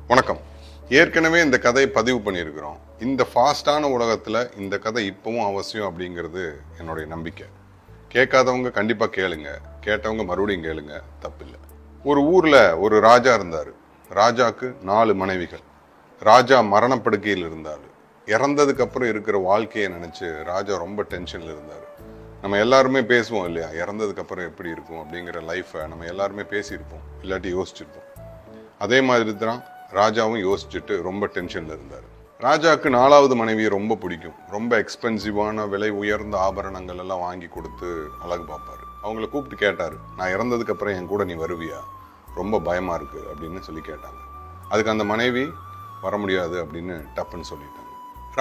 வணக்கம். ஏற்கனவே இந்த கதையை பதிவு பண்ணியிருக்கிறோம். இந்த ஃபாஸ்டான உலகத்தில் இந்த கதை இப்பவும் அவசியம் அப்படிங்கிறது என்னுடைய நம்பிக்கை. கேட்காதவங்க கண்டிப்பாக கேளுங்க, கேட்டவங்க மறுபடியும் கேளுங்க, தப்பில்லை. ஒரு ஊரில் ஒரு ராஜா இருந்தார். ராஜாக்கு 4 மனைவிகள். ராஜா மரணப்படுக்கையில் இருந்தார். இறந்ததுக்கு அப்புறம் இருக்கிற வாழ்க்கையை நினச்சி ராஜா ரொம்ப டென்ஷனில் இருந்தார். நம்ம எல்லாருமே பேசுவோம் இல்லையா, இறந்ததுக்கு அப்புறம் எப்படி இருக்கும் அப்படிங்கிற லைஃப்பை நம்ம எல்லாருமே பேசியிருப்போம், இல்லாட்டி யோசிச்சிருப்போம். அதே மாதிரி தான் ராஜாவும் யோசிச்சுட்டு ரொம்ப டென்ஷன்ல இருந்தார். ராஜாவுக்கு 4வது மனைவியை ரொம்ப பிடிக்கும். ரொம்ப எக்ஸ்பென்சிவான விலை உயர்ந்த ஆபரணங்கள் எல்லாம் வாங்கி கொடுத்து அழகு பார்ப்பாரு. அவங்கள கூப்பிட்டு கேட்டாரு, நான் இறந்ததுக்கு அப்புறம் என் கூட நீ வருவியா, ரொம்ப பயமா இருக்கு அப்படின்னு சொல்லி கேட்டாங்க. அதுக்கு அந்த மனைவி வர முடியாது அப்படின்னு டப்புன்னு சொல்லிட்டாங்க.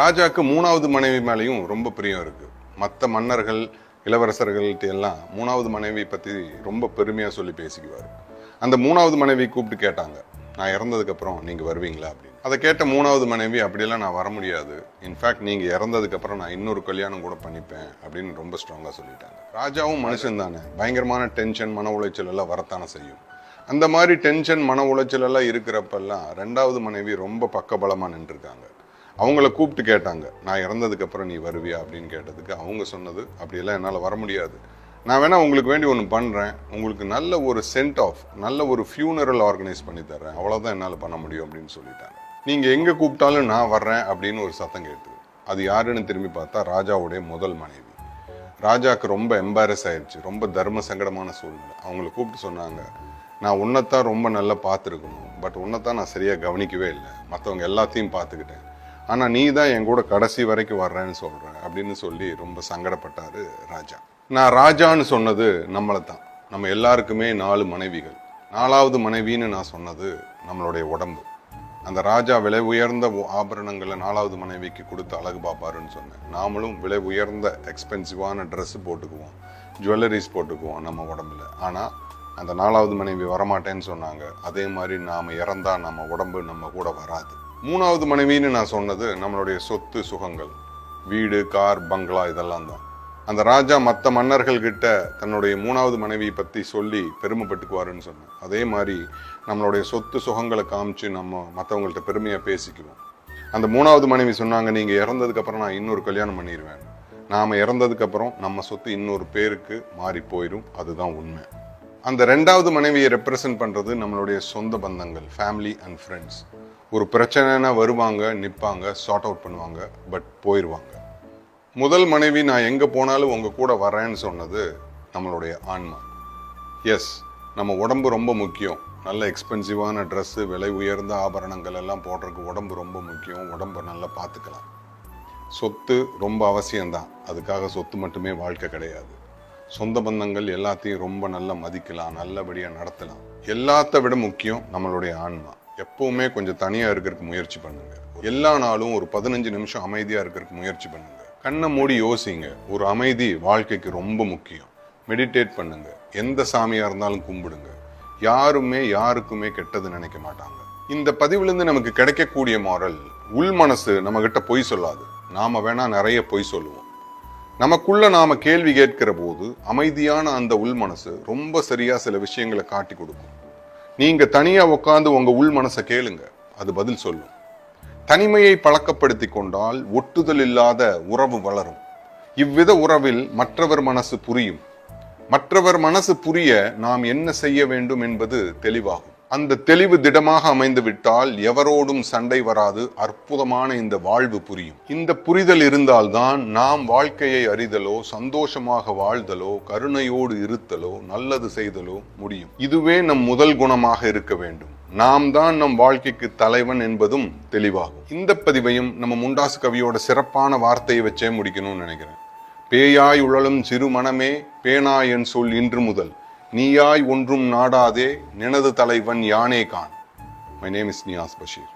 ராஜாவுக்கு 3வது மனைவி மேலேயும் ரொம்ப பிரியம் இருக்கு. மற்ற மன்னர்கள் இளவரசர்கள்ட்ட எல்லாம் 3வது மனைவி பத்தி ரொம்ப பெருமையா சொல்லி பேசிக்குவார். அந்த 3வது மனைவி கூப்பிட்டு கேட்டாங்க, நான் இறந்ததுக்கு அப்புறம் நீங்க வருவீங்களா அப்படின்னு. அதை கேட்ட 3வது மனைவி, அப்படியெல்லாம் நான் வர முடியாது, இன்ஃபேக்ட் நீங்க இறந்ததுக்கு அப்புறம் நான் இன்னொரு கல்யாணம் கூட பண்ணிப்பேன் அப்படின்னு ரொம்ப ஸ்ட்ராங்கா சொல்லிட்டாங்க. ராஜாவும் மனுஷன் தானே, பயங்கரமான டென்ஷன் மன உளைச்சல் எல்லாம் வரத்தானே செய்யும். அந்த மாதிரி டென்ஷன் மன உளைச்சல் எல்லாம் இருக்கிறப்பெல்லாம் 2வது மனைவி ரொம்ப பக்கபலமா நின்றுருக்காங்க. அவங்கள கூப்பிட்டு கேட்டாங்க, நான் இறந்ததுக்கு அப்புறம் நீ வருவியா அப்படின்னு கேட்டதுக்கு அவங்க சொன்னது, அப்படியெல்லாம் என்னால் வர முடியாது, நான் வேணா உங்களுக்கு வேண்டி ஒன்று பண்ணுறேன், உங்களுக்கு நல்ல ஒரு சென்ட் ஆஃப், நல்ல ஒரு ஃபியூனரல் ஆர்கனைஸ் பண்ணி தர்றேன், அவ்வளோதான் என்னால் பண்ண முடியும் அப்படின்னு சொல்லிட்டாங்க. நீங்கள் எங்கே கூப்பிட்டாலும் நான் வர்றேன் அப்படின்னு ஒரு சத்தம் கேட்டுது. அது யாருன்னு திரும்பி பார்த்தா ராஜாவுடைய முதல் மனைவி. ராஜாவுக்கு ரொம்ப எம்பாரஸ் ஆயிடுச்சு, ரொம்ப தர்ம சங்கடமான சூழ்நிலை. அவங்கள கூப்பிட்டு சொன்னாங்க, நான் உன்னைத்தான் ரொம்ப நல்லா பார்த்துருக்கணும், பட் உன்னைத்தான் நான் சரியாக கவனிக்கவே இல்லை, மற்றவங்க எல்லாத்தையும் பார்த்துக்கிட்டேன், ஆனால் நீ தான் என் கூட கடைசி வரைக்கும் வர்றேன்னு சொல்கிறேன் அப்படின்னு சொல்லி ரொம்ப சங்கடப்பட்டாரு ராஜா. நான் ராஜான்னு சொன்னது நம்மளை தான். நம்ம எல்லாருக்குமே 4 மனைவிகள். 4வது மனைவின்னு நான் சொன்னது நம்மளுடைய உடம்பு. அந்த ராஜா விலை உயர்ந்த ஆபரணங்களை 4வது மனைவிக்கு கொடுத்து அழகு பார்ப்பாருன்னு சொன்னேன். நாமளும் விலை உயர்ந்த எக்ஸ்பென்சிவான ட்ரெஸ் போட்டுக்குவோம், ஜுவல்லரிஸ் போட்டுக்குவோம் நம்ம உடம்புல. ஆனால் அந்த 4வது மனைவி வரமாட்டேன்னு சொன்னாங்க. அதே மாதிரி நாம் இறந்தா நம்ம உடம்பு நம்ம கூட வராது. 3வது மனைவின்னு நான் சொன்னது நம்மளுடைய சொத்து சுகங்கள், வீடு, கார், பங்களா, இதெல்லாம் தான். அந்த ராஜா மற்ற மன்னர்கள் கிட்ட தன்னுடைய 3வது மனைவியை பற்றி சொல்லி பெருமைப்பட்டுக்குவாருன்னு சொன்னேன். அதே மாதிரி நம்மளுடைய சொத்து சுகங்களை காமிச்சு நம்ம மற்றவங்கள்ட்ட பெருமையாக பேசிக்குவோம். அந்த 3வது மனைவி சொன்னாங்க, நீங்கள் இறந்ததுக்கு அப்புறம் நான் இன்னொரு கல்யாணம் பண்ணிடுவேன், நாம் இறந்ததுக்கு அப்புறம் நம்ம சொத்து இன்னொரு பேருக்கு மாறி போயிடும், அதுதான் உண்மை. அந்த 2வது மனைவியை ரெப்ரசன்ட் பண்ணுறது நம்மளுடைய சொந்த பந்தங்கள், ஃபேமிலி அண்ட் ஃப்ரெண்ட்ஸ். ஒரு பிரச்சனைனா வருவாங்க, நிற்பாங்க, சார்ட் அவுட் பண்ணுவாங்க, பட் போயிடுவாங்க. முதல் மனைவி நான் எங்கே போனாலும் உங்கள் கூட வரேன்னு சொன்னது நம்மளுடைய ஆன்மா. எஸ், நம்ம உடம்பு ரொம்ப முக்கியம். நல்ல எக்ஸ்பென்சிவான ட்ரெஸ்ஸு, விலை உயர்ந்த ஆபரணங்கள் எல்லாம் போடுறதுக்கு உடம்பு ரொம்ப முக்கியம். உடம்பை நல்லா பார்த்துக்கலாம். சொத்து ரொம்ப அவசியம்தான், அதுக்காக சொத்து மட்டுமே வாழ்க்கை கிடையாது. சொந்த பந்தங்கள் எல்லாத்தையும் ரொம்ப நல்லா மதிக்கலாம், நல்லபடியாக நடத்தலாம். எல்லாத்த விட முக்கியம் நம்மளுடைய ஆன்மா. எப்பவுமே கொஞ்சம் தனியாக இருக்கிறதுக்கு முயற்சி பண்ணுங்க. எல்லா நாளும் ஒரு 15 நிமிஷம் அமைதியாக இருக்கிறதுக்கு முயற்சி பண்ணுங்க. கண்ணை மூடி யோசிங்க. ஒரு அமைதி வாழ்க்கைக்கு ரொம்ப முக்கியம். மெடிடேட் பண்ணுங்க. எந்த சாமியா இருந்தாலும் கும்பிடுங்க. யாருமே யாருக்குமே கெட்டது நினைக்க மாட்டாங்க. இந்த பதிவுலேருந்து நமக்கு கிடைக்கக்கூடிய மாரல், உள் மனசு நம்ம கிட்ட பொய் சொல்லாது. நாம வேணா நிறைய பொய் சொல்லுவோம். நமக்குள்ள நாம கேள்வி கேட்கிற போது அமைதியான அந்த உள் மனசு ரொம்ப சரியா சில விஷயங்களை காட்டி கொடுக்கும். நீங்க தனியா உட்காந்து உங்க உள் மனசை கேளுங்க, அது பதில் சொல்லும். தனிமையை பழக்கப்படுத்தி கொண்டால் ஒட்டுதல் இல்லாத உறவு வளரும். இவ்வித உறவில் மற்றவர் மனசு புரியும். மற்றவர் மனசு புரிய நாம் என்ன செய்ய வேண்டும் என்பது தெளிவாகும். அந்த தெளிவு திடமாக அமைந்து விட்டால் எவரோடும் சண்டை வராது. அற்புதமான இந்த வாழ்வு புரியும். இந்த புரிதல் இருந்தால்தான் நாம் வாழ்க்கையை அறிதலோ, சந்தோஷமாக வாழ்தலோ, கருணையோடு இருத்தலோ, நல்லது செய்தலோ முடியும். இதுவே நம் முதல் குணமாக இருக்க வேண்டும். நாம் தான் நம் வாழ்க்கைக்கு தலைவன் என்பதும் தெளிவாகும். இந்த பதிவையும் நம்ம முண்டாசு கவியோட சிறப்பான வார்த்தையை வச்சே முடிக்கணும்னு நினைக்கிறேன். பேயாய் உழலும் சிறு மனமே, பேனாய் என் சொல் இன்று முதல், நீயாய் ஒன்றும் நாடாதே, நினது தலைவன் யானே கான். My name is Niyas Basheer.